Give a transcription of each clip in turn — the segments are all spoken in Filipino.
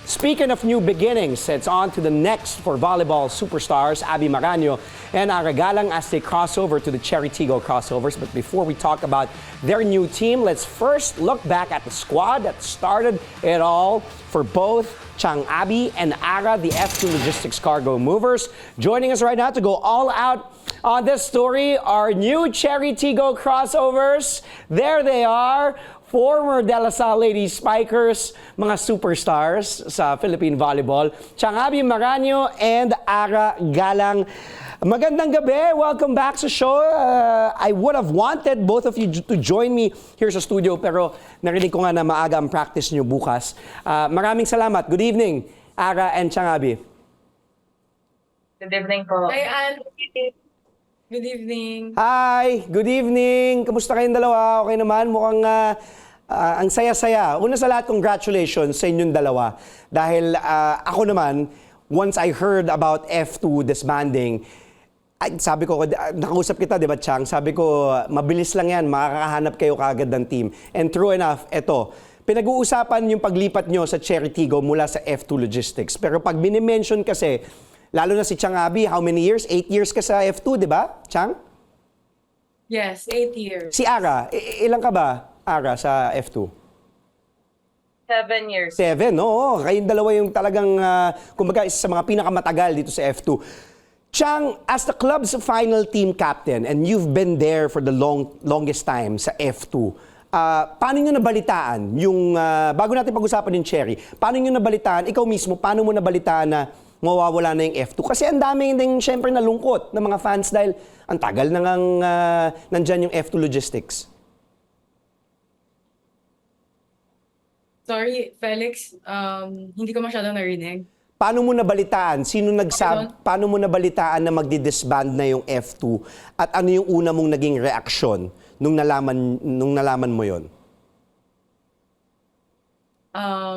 Speaking of new beginnings, it's on to the next for volleyball superstars Abby Maraño and Ara Galang as they cross over to the Cherry Tigo crossovers. But before we talk about their new team, let's first look back at the squad that started it all for both Chang Abby and Ara, the F2 Logistics Cargo Movers. Joining us right now to go all out on this story are new Cherry Tigo crossovers. There they are. Former De La Salle Ladies Spikers, mga superstars sa Philippine Volleyball, Chang Abby Maraño and Ara Galang. Magandang gabi. Welcome back sa show. I would have wanted both of you to join me here sa studio pero narinig ko nga na maaga ang practice nyo bukas. Maraming salamat. Good evening, Ara and Chang Abby. Good evening po. Hi, Ann. Good evening. Hi, good evening. Kamusta kayong dalawa? Okay naman? Mukhang ang saya-saya. Una sa lahat, congratulations sa inyong dalawa. Dahil ako naman, once I heard about F2 disbanding, sabi ko, nakausap kita, di ba, Chang? Sabi ko, mabilis lang yan, makakahanap kayo kaagad ng team. And true enough, eto, pinag-uusapan yung paglipat nyo sa Cherry Tigo mula sa F2 Logistics. Pero pag minimension kasi, lalo na si Chang Abby, how many years? 8 years ka sa F2, di ba, Chang? Yes, 8 years. Si Ara, ilang ka ba, Ara, sa F2? 7 years. 7, oo. Kayong dalawa yung talagang, kumbaga, isa sa mga pinakamatagal dito sa F2. Chang, as the club's final team captain, and you've been there for the longest time sa F2, paano nyo nabalitaan yung, bago natin pag-usapan yung Cherry, paano nyo nabalitaan, ikaw mismo, paano mo nabalitaan na mawawala na yung F2? Kasi ang dami din, syempre, nalungkot ng mga fans dahil ang tagal na ngang nandyan yung F2 Logistics. Sorry, Felix, hindi ko masyadong narinig. Paano mo nabalitaan? Paano mo nabalitaan na magdi-disband na yung F2? At ano yung una mong naging reaksyon nung nalaman mo yon?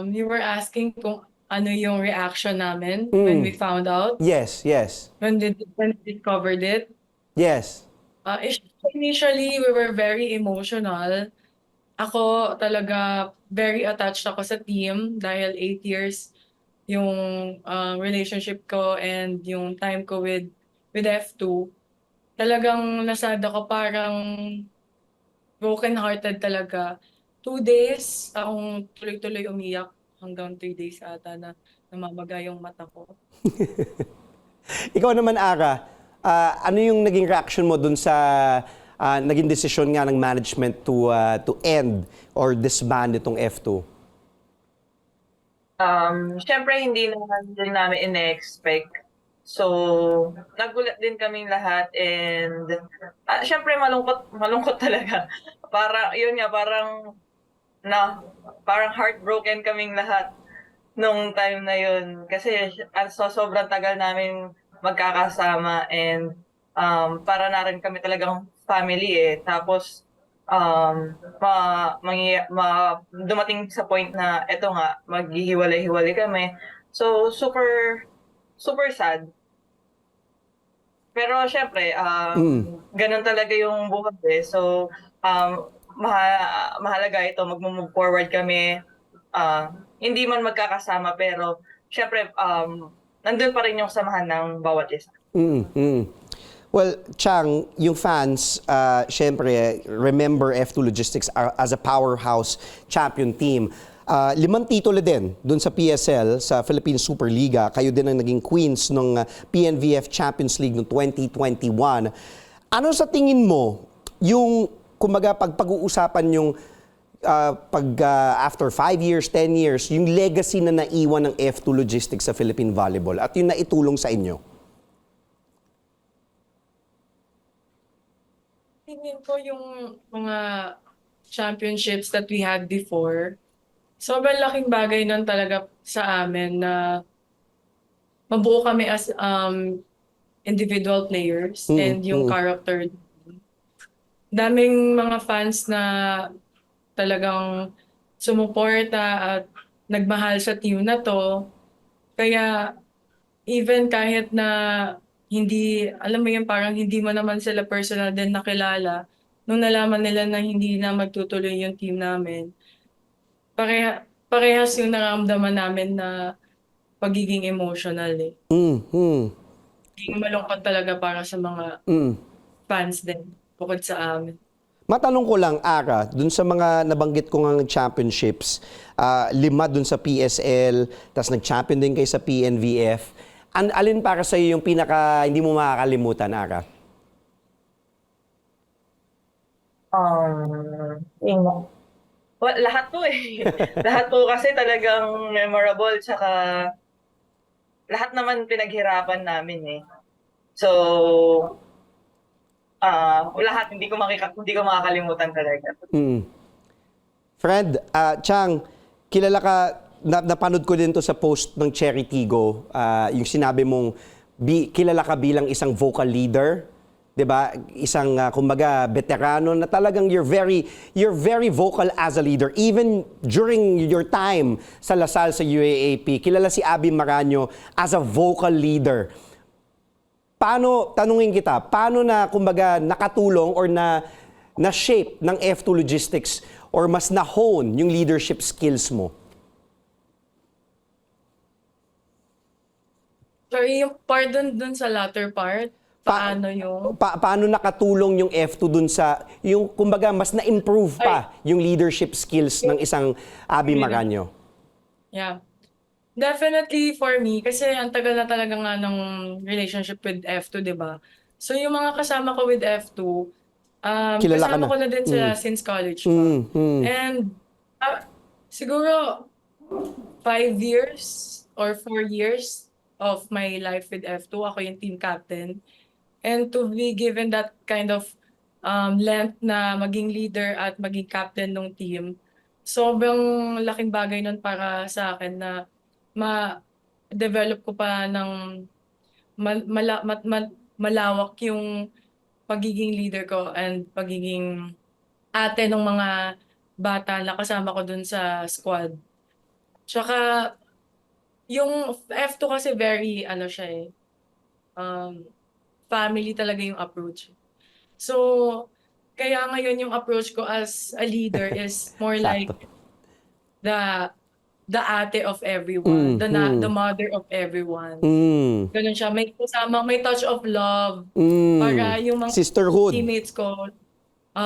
You were asking kung ano yung reaction namin when we found out? Yes, yes. When we discovered it? Yes. Initially, we were very emotional. Ako talaga, very attached ako sa team dahil 8 years yung relationship ko and yung time ko with F2. Talagang nasad ako, parang broken-hearted talaga. 2 days, akong tuloy-tuloy umiyak hanggang 3 days ata na namamaga yung mata ko. Ikaw naman, Ara, ano yung naging reaction mo dun sa naging desisyon nga ng management to end or disband itong F2? Siyempre hindi naman din namin ine-expect. So, nagulat din kaming lahat and siyempre malungkot talaga. Yun nga, parang heartbroken kaming lahat nung time na yun. Kasi sobrang tagal namin magkakasama and para na rin kami talagang family eh. Tapos, dumating sa point na eto nga, maghihiwalay-hiwalay kami. So, super sad. Pero syempre, ganun talaga yung buhay eh. So, mahalaga ito, mag-move forward kami. Hindi man magkakasama, pero syempre, nandun pa rin yung samahan ng bawat isa. Well, Chang, yung fans, syempre, remember F2 Logistics as a powerhouse champion team. 5 titulo din dun sa PSL, sa Philippine Superliga. Kayo din ang naging queens ng PNVF Champions League noong 2021. Ano sa tingin mo, yung, kumbaga, pag-uusapan yung after 5 years, 10 years, yung legacy na naiwan ng F2 Logistics sa Philippine Volleyball at yung naitulong sa inyo? Tingin ko yung mga championships that we had before, sobrang laking bagay nun talaga sa amin na mabuo kami as individual players and yung character. Daming mga fans na talagang sumuporta at nagmahal sa team na to. Kaya even kahit na hindi, alam mo yun, parang hindi mo naman sila personal din nakilala, nung nalaman nila na hindi na magtutuloy yung team namin, parehas yung nararamdaman namin na pagiging emotional eh. Pagiging malungkot talaga para sa mga fans din, bukod sa amin. Matanong ko lang, Ara, dun sa mga nabanggit ko ngang championships, 5 dun sa PSL, tapos nag-champion din kayo sa PNVF. Alin para sa iyo yung pinaka hindi mo makakalimutan, Ara? Lahat po eh. Lahat po kasi talagang memorable, tsaka lahat naman pinaghirapan namin eh. So, lahat hindi ko makakalimutan talaga. Friend, Chang, kilala ka, napanood ko din to sa post ng Cherry Tigo, yung sinabi mong kilala ka bilang isang vocal leader, 'di ba? Isang kumbaga veterano na talagang you're very vocal as a leader even during your time sa Lasal sa UAAP. Kilala si Abby Maranyo as a vocal leader. Tanungin kita, paano na kumbaga nakatulong or na shape ng F2 Logistics or mas na-hone yung leadership skills mo? Sorry, yung part dun sa latter part, paano yung... Paano nakatulong yung F2 dun sa, yung kumbaga mas na-improve pa yung leadership skills ng isang Abby Maranyo? Yeah. Definitely for me, kasi ang tagal na talaga nga ng relationship with F2, di ba? So yung mga kasama ko with F2, Kilala ka kasama na. ko na din sila since college pa. And siguro 5 years or 4 years of my life with F2, ako yung team captain. And to be given that kind of length na maging leader at maging captain ng team, sobrang laking bagay nun para sa akin na ma-develop ko pa ng malawak yung pagiging leader ko and pagiging ate ng mga bata na kasama ko dun sa squad. Tsaka, yung F2 kasi very, siya family talaga yung approach. So, kaya ngayon yung approach ko as a leader is more like the ate of everyone, the mother of everyone. Ganun siya. May touch of love. Para yung mga Sisterhood. teammates ko,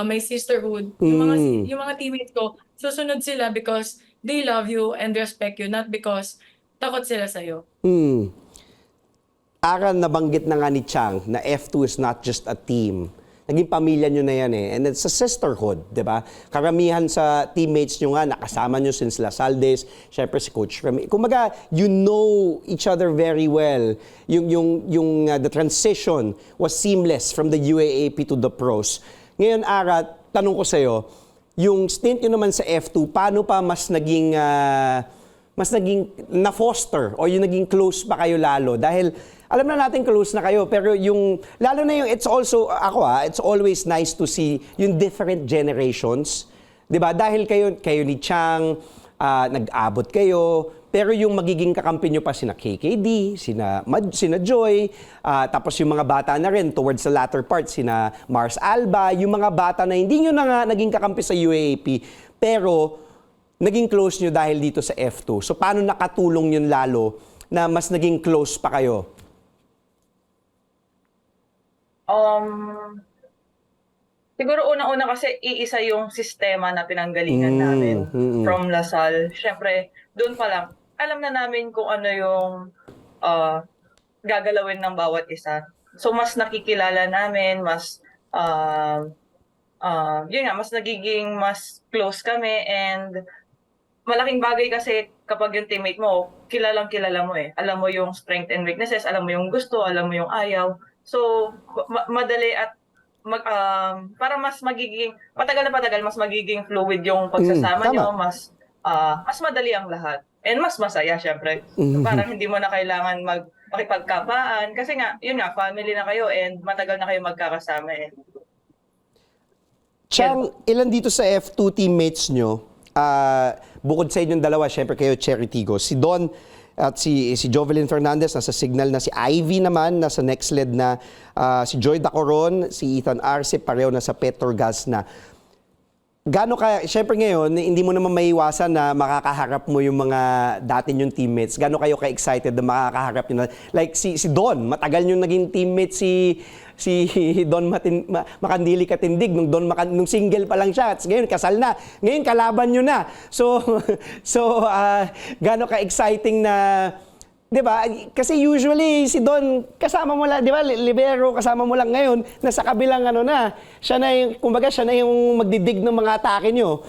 may sisterhood. Yung mga teammates ko, susunod sila because they love you and respect you, not because takot sila sa'yo. Ara, nabanggit na nga ni Chang na F2 is not just a team. Naging pamilya nyo na yan eh. And it's a sisterhood, di ba? Karamihan sa teammates nyo nga, nakasama nyo since Lasal days. Siyempre si Coach Remy. Kumbaga, you know each other very well. The transition was seamless from the UAAP to the pros. Ngayon, Ara, tanong ko sa'yo, yung stint nyo naman sa F2, paano pa mas naging na-foster o yung naging close pa kayo lalo? Dahil alam na natin close na kayo, pero lalo na yung, it's always nice to see yung different generations. 'Di ba? Dahil kayo ni Chang, nag-abot kayo, pero yung magiging kakampi nyo pa sina KKD, sina Joy, tapos yung mga bata na rin towards the latter part, sina Mars Alba, yung mga bata na hindi nyo na nga naging kakampi sa UAAP, pero naging close nyo dahil dito sa F2. So paano nakatulong yun lalo na mas naging close pa kayo? Siguro unang-una kasi iisa yung sistema na pinanggalingan namin from Lasal. Siyempre, doon pa lang, alam na namin kung ano yung gagalawin ng bawat isa. So, mas nakikilala namin, mas mas nagiging mas close kami, and malaking bagay kasi kapag yung teammate mo, kilalang-kilala mo eh. Alam mo yung strength and weaknesses, alam mo yung gusto, alam mo yung ayaw. So, madali at para mas magiging, patagal na patagal, mas magiging fluid yung pagsasama nyo, mas madali ang lahat. And mas masaya, syempre. Parang hindi mo na kailangan makipagkapaan. Kasi nga, yun nga, family na kayo and matagal na kayo magkakasama eh. Chang, ilan dito sa F2 teammates nyo, bukod sa inyong dalawa, syempre kayo Cherry Tigo, si Don at si Jovelyn Fernandez nasa Signal na, si Ivy naman nasa NextLed na, si Joy Dacoron, si Ethan Arce pareho na sa Petrogas na. Gaano ka, syempre ngayon, hindi mo naman maiwasan na makakaharap mo yung mga dati yung teammates. Gaano kayo ka-excited na makakaharap nyo na? Like si Don, matagal yung naging teammate si Don Makandili Katindig nung single pa lang siya. At ngayon kasal na. Ngayon kalaban nyo na. So gaano ka-exciting na 'di ba? Kasi usually si Don kasama mo lang, 'di ba? Libero kasama mo lang ngayon, nasa kabilang ano na. Siya na yung kumbaga siya na yung magdidig ng mga atake nyo.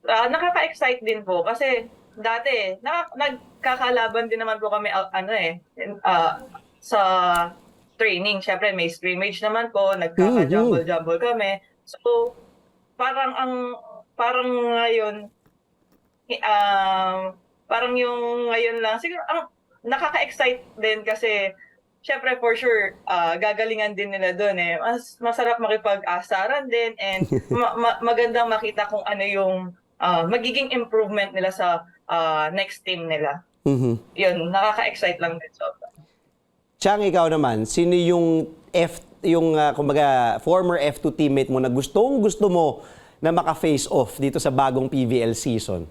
Nakaka-excite din po kasi dati nagkakalaban din naman po kami sa training. Syempre may scrimmage naman po, nagkaka-jumble-jumble kami. So parang ngayon parang yung ngayon lang siguro nakaka-excite din kasi syempre for sure gagalingan din nila doon eh. Masarap makipag-asaran din and magandang makita kung ano yung magiging improvement nila sa next team nila. Yun, nakaka-excite lang din sobra. Chang, ikaw naman, sino yung kumbaga former F2 teammate mo na gusto mo na maka-face off dito sa bagong PVL season?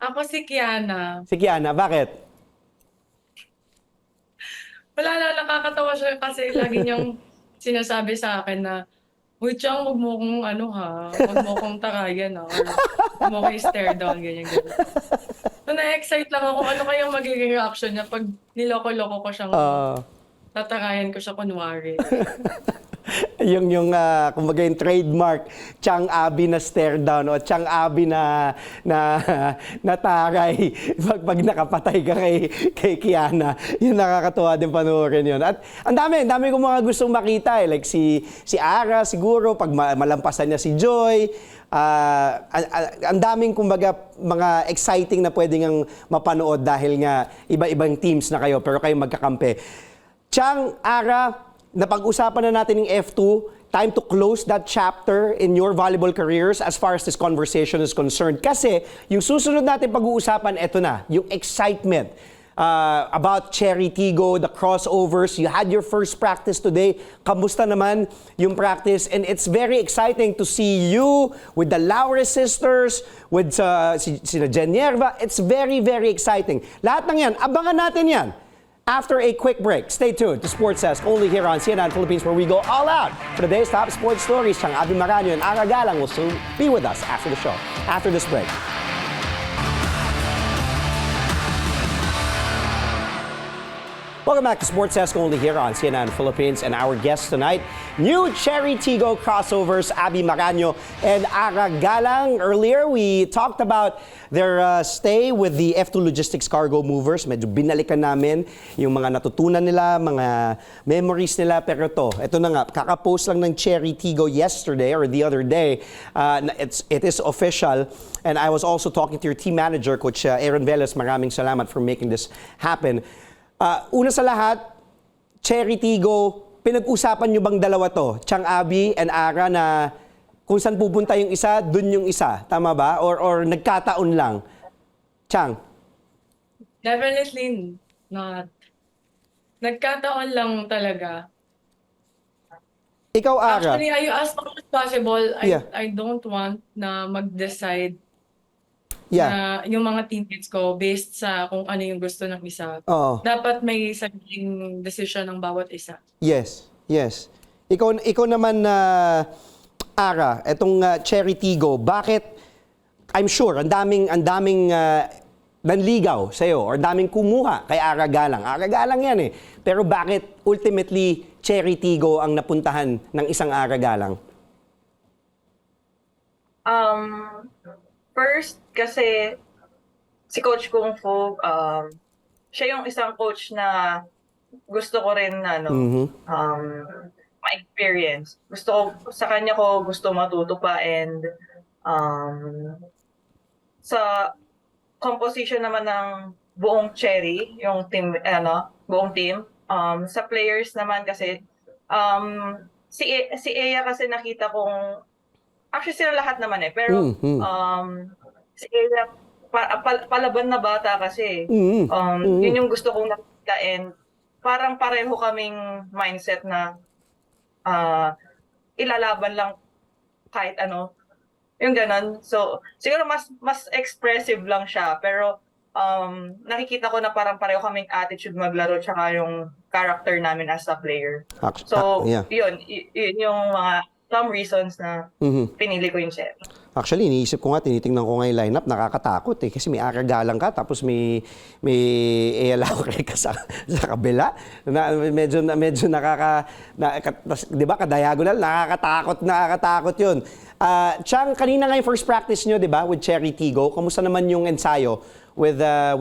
Ako si Kiana. Si Kiana, bakit? Wala na, nakakatawa siya kasi lagi niyang sinasabi sa akin na, "Uy, Chang, huwag mo kong huwag mo kong takayan or huwag mo kong stare down, ganyan. So, na-excite lang ako ano kayang magiging reaction niya pag niloko-loko ko siyang tatakayan ko siya kunwari. yung kumbaga yung trademark Chang Abi na stare down o Chang Abi na taray pag nakapatay ka kay Kiana. Yun, nakakatuwa din panoorin yun. At ang dami ko mga gustong makita eh. Like si Ara siguro pag malampasan niya si Joy. Ang daming kumbaga mga exciting na pwedeng ang mapanood dahil nga iba-ibang teams na kayo pero kayo magkakampi. Chang, Ara, napag-usapan na natin yung F2. Time to close that chapter in your volleyball careers as far as this conversation is concerned. Kasi yung susunod natin pag-uusapan, eto na, yung excitement about Cherry Tigo, the crossovers. You had your first practice today. Kamusta naman yung practice? And it's very exciting to see you with the Laure sisters, with sina Genierva. It's very, very exciting. Lahat ng yan, abangan natin yan. After a quick break, stay tuned to Sports Desk only here on CNN Philippines, where we go all out for today's top sports stories. Chang Abi Maranyo and Ara Galang will soon be with us after the show, after this break. Welcome back to Sports Desk only here on CNN Philippines, and our guests tonight, new Cherry Tigo crossovers, Abi Maranyo and Ara Galang. Earlier, we talked about their stay with the F2 Logistics Cargo Movers. Medyo binalikan namin yung mga natutunan nila, mga memories nila. Pero ito na nga, kakapost lang ng Cherry Tigo yesterday or the other day. It is official. And I was also talking to your team manager, Coach Aaron Velez. Maraming salamat for making this happen. Una sa lahat, Cherry Tigo, pinag-usapan nyo bang dalawa to? Chang Abi and Ara na kung saan pupunta yung isa, dun yung isa. Tama ba? Or nagkataon lang? Chang? Definitely not. Nagkataon lang talaga. Ikaw, Ara? Actually, as much as possible, Yeah. I don't want na mag-decide Yeah. na yung mga teammates ko based sa kung ano yung gusto ng isa. Oo. Dapat may sariling decision ng bawat isa. Yes, yes. Ikaw naman na Ara, etong Cherry Tigo, bakit I'm sure ang daming nanligaw sa iyo or daming kumuha kay Ara Galang. Ara Galang 'yan eh. Pero bakit ultimately Cherry Tigo ang napuntahan ng isang Ara Galang? First, kasi si Coach Kung Fu, siya yung isang coach na gusto ko rin na ma-experience. Sa kanya ko gusto matuto pa and sa composition naman ng buong Cherry, yung team, buong team, sa players naman kasi si Eya kasi nakita kong actually sila lahat naman eh, pero si Eya palaban na bata kasi yun yung gusto kong ka and parang pareho kaming mindset na ilalaban lang kahit ano, yung gano'n. So, siguro mas expressive lang siya pero nakikita ko na parang pareho kaming attitude maglaro tsaka yung character namin as a player. So, Yeah. yun yung mga some reasons na pinili ko yung Cherry. Actually, iniisip ko nga, tinitingnan ko nga yung lineup, nakakatakot eh. Kasi may Aragalang ka, tapos may Ealawre ka sa kabila. Medyo di ba, ka-diagonal, nakakatakot yun. Chang, kanina nga yung first practice nyo, di ba, with Cherry Tigo. Kamusta naman yung ensayo with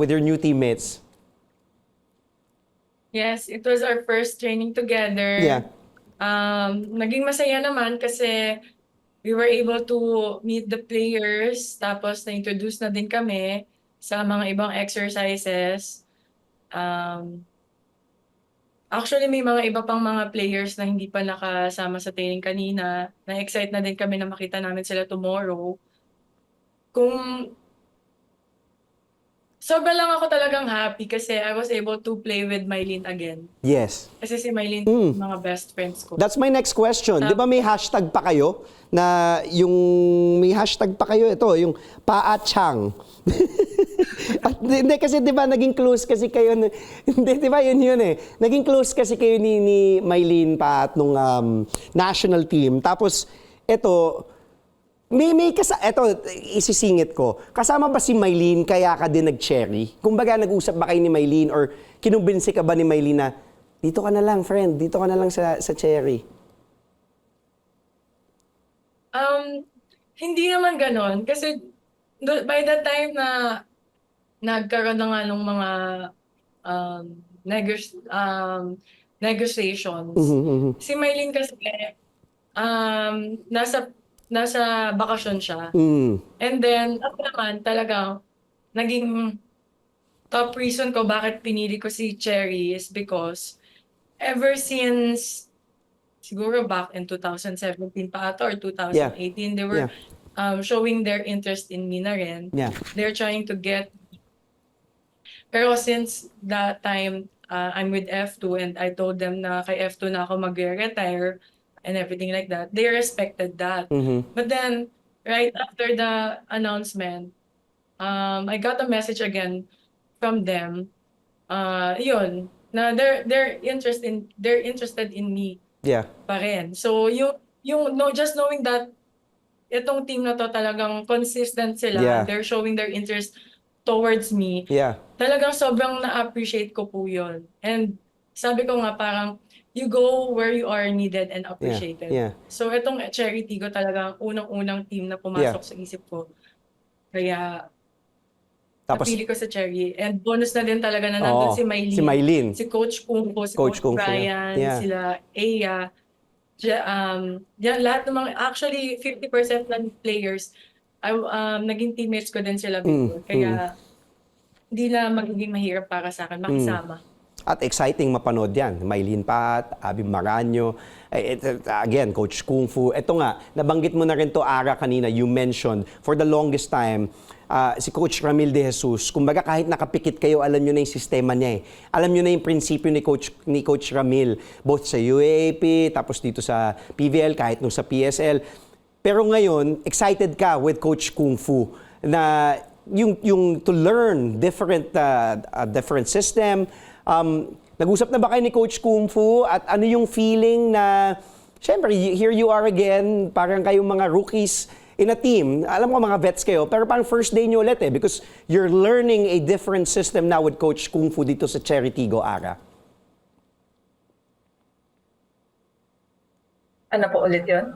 your new teammates? Yes, it was our first training together. Yeah. Naging masaya naman kasi we were able to meet the players, tapos na-introduce na din kami sa mga ibang exercises. Actually, may mga iba pang mga players na hindi pa nakasama sa training kanina. Na-excite na din kami na makita namin sila tomorrow. Sobra lang ako talagang happy kasi I was able to play with Mylene again. Yes. Kasi si Mylene, yung mga best friends ko. That's my next question. Di ba may hashtag pa kayo? May hashtag pa kayo ito, yung Paachang. At hindi kasi 'di ba naging close kasi kayo hindi 'di ba yun eh. Naging close kasi kayo ni Mylene pa at nung national team. Tapos ito eto, isisingit ko. Kasama ba si Mylene kaya ka din nag-Cherry? Kumbaga, nag-usap ba kayo ni Mylene or kinumbinsi ka ba ni Mylene na dito ka na lang, friend, dito ka na lang sa Cherry? Hindi naman ganon. Kasi by the time na nagkaroon na nga ng mga negotiations, si Mylene kasi nasa bakasyon siya. And then, ako naman talagang naging top reason ko bakit pinili ko si Cherry is because ever since siguro back in 2017 pa ata or 2018, they were showing their interest in me na rin. Yeah. They're trying to get. Pero since that time, I'm with F2 and I told them na kay F2 na ako mag-retire and everything like that, they respected that. But then, right after the announcement, I got a message again from them. Yun, na they're interested in me. Yeah. Pa rin. So just knowing that itong team na to talagang consistent sila, Yeah. they're showing their interest towards me. Yeah. Talagang sobrang na-appreciate ko po yun. And sabi ko nga parang you go where you are needed and appreciated. Yeah. So itong Cherry Tigo talagang unang-unang team na pumasok sa isip ko. Kaya Tapos, napili ko sa Cherry. And bonus na din talaga na nandun si Mylene. Si Mylene. Si Coach Kung Po, si Coach Coach Kung Fu, Brian, yeah. sila Aya. Yan, lahat ng mga, actually 50% ng players, naging teammates ko din sila before. Kaya hindi na magiging mahirap para sa akin makisama. At exciting mapanood yan. Mylene Pat, Abby Maranyo, again, Coach Kung Fu. Ito nga, nabanggit mo na rin to, Ara, kanina. You mentioned, for the longest time, si Coach Ramil De Jesus, kumbaga kahit nakapikit kayo, alam nyo na yung sistema niya eh. Alam nyo na yung prinsipyo ni Coach Ramil, both sa UAAP, tapos dito sa PVL, kahit nung sa PSL. Pero ngayon, excited ka with Coach Kung Fu na yung to learn different system. Nag-usap na ba kayo ni Coach Kung Fu at ano yung feeling na, syempre, here you are again, parang kayong mga rookies in a team. Alam ko mga vets kayo, pero parang first day nyo ulit eh, because you're learning a different system now with Coach Kung Fu dito sa Cherry Tigo, Ara. Ano po ulit yun?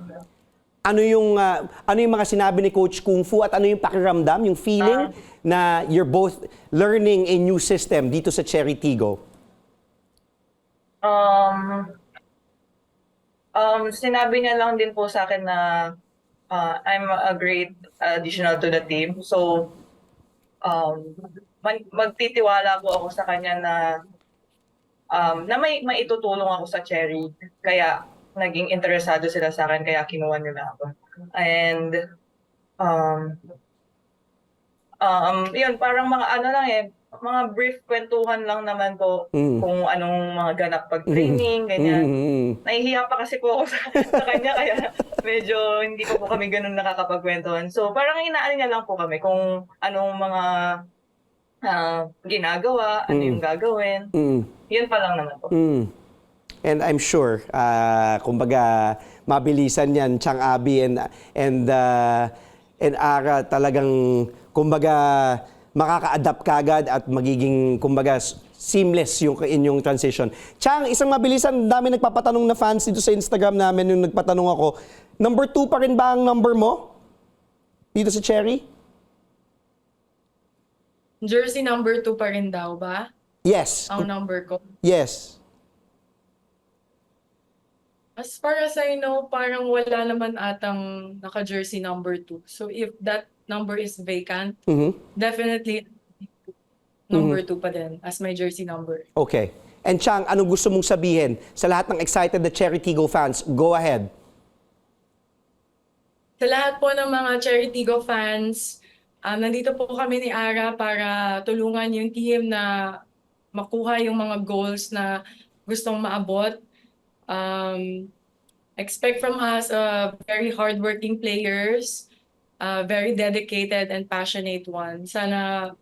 Ano yung mga sinabi ni Coach Kung Fu at ano yung pakiramdam, yung feeling na you're both learning a new system dito sa Cherry Tigo? Sinabi niya lang din po sa akin na I'm a great additional to the team. So, magtitiwala po ako sa kanya na may maitutulong ako sa Cherry. Kaya naging interesado sila sa akin, kaya kinuha nila ako. And, yun, parang mga ano lang eh, mga brief kwentuhan lang naman po kung anong mga ganap pag-training, ganyan. Nahihiya pa kasi po ako sa kanya, kaya medyo hindi pa po kami ganun nakakapagkwentuhan. So parang inaano niya lang po kami kung anong mga ginagawa, ano yung gagawin. Yun pa lang naman po. And I'm sure, kumbaga, mabilisan yan, Chang Abby and Ara talagang, kumbaga, makaka-adapt kagad at magiging, kumbaga, seamless yung inyong transition. Chang, isang mabilisan, dami nagpapatanong na fans dito sa Instagram namin yung nagpatanong ako, number 2 pa rin ba ang number mo? Dito sa Cherry? Jersey number 2 pa rin daw ba? Yes. Ang number ko. Yes. As far as I know, parang wala naman atang naka-jersey number 2. So if that number is vacant, definitely number 2 pa din as my jersey number. Okay. And Chang, anong gusto mong sabihin sa lahat ng excited na Cherry Tigo fans? Go ahead. Sa lahat po ng mga Cherry Tigo fans, nandito po kami ni Ara para tulungan yung team na makuha yung mga goals na gustong maabot. Expect from us very hardworking players, very dedicated and passionate one. Sana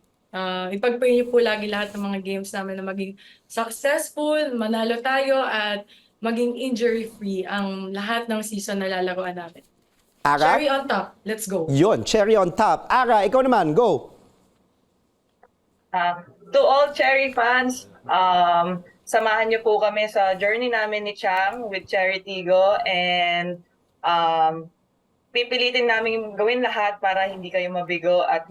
ipag-pray niyo po lagi lahat ng mga games namin na maging successful, manalo tayo at maging injury-free ang lahat ng season na lalaroan namin. Ara? Cherry on top. Let's go. Yun, cherry on top. Ara, ikaw naman, go. To all Cherry fans, samahan niyo po kami sa journey namin ni Chang with Cherry Tigo and pipilitin namin gawin lahat para hindi kayo mabigo at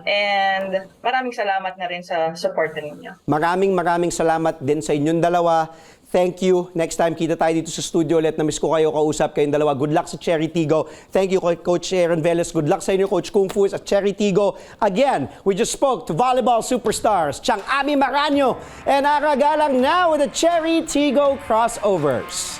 and maraming salamat na rin sa support ninyo. Maraming salamat din sa inyong dalawa. Thank you. Next time, kita tayo dito sa studio ulit. Na-miss ko kayo, kausap kayong dalawa. Good luck sa Cherry Tigo. Thank you, Coach Aaron Velez. Good luck sa inyo, Coach Kung Fu at Cherry Tigo. Again, we just spoke to volleyball superstars Chang Abby Maranyo and Ara Galang now with the Cherry Tigo Crossovers.